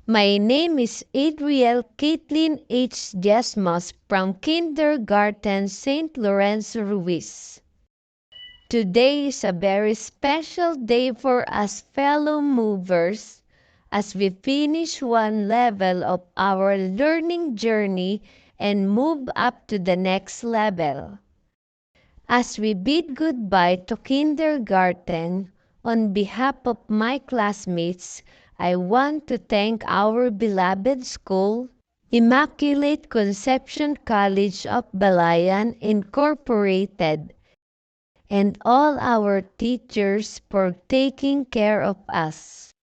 My name is Adriel Caitlin H. Jesmos from Kindergarten St. Lawrence Ruiz. Today is a very special day for us fellow movers as we finish one level of our learning journey and move up to the next level. As we bid goodbye to kindergarten, on behalf of my classmates, I want to thank our beloved school, Immaculate Conception College of Balayan Incorporated, and all our teachers for taking care of us,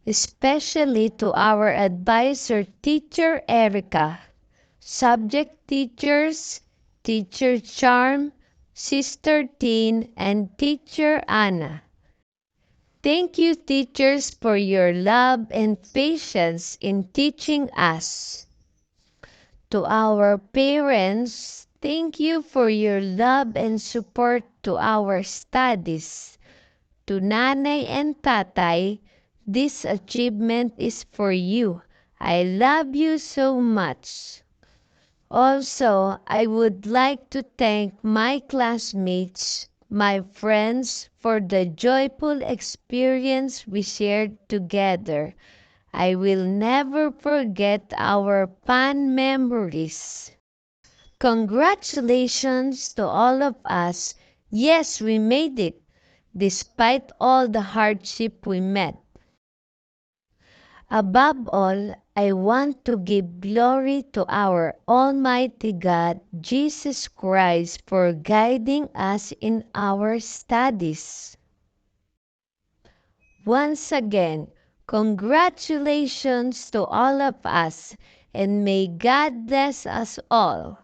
especially to our advisor, Teacher Erica, subject teachers, Teacher Charm, Sister Teen, and Teacher Anna. Thank you, teachers, for your love and patience in teaching us. To our parents, thank you for your love and support to our studies. To Nanay and Tatay, this achievement is for you. I love you so much. Also, I would like to thank my classmates, my friends, for the joyful experience we shared together. I will never forget our fun memories. Congratulations to all of us. Yes, we made it, despite all the hardship we met. Above all, I want to give glory to our Almighty God, Jesus Christ, for guiding us in our studies. Once again, congratulations to all of us, and may God bless us all.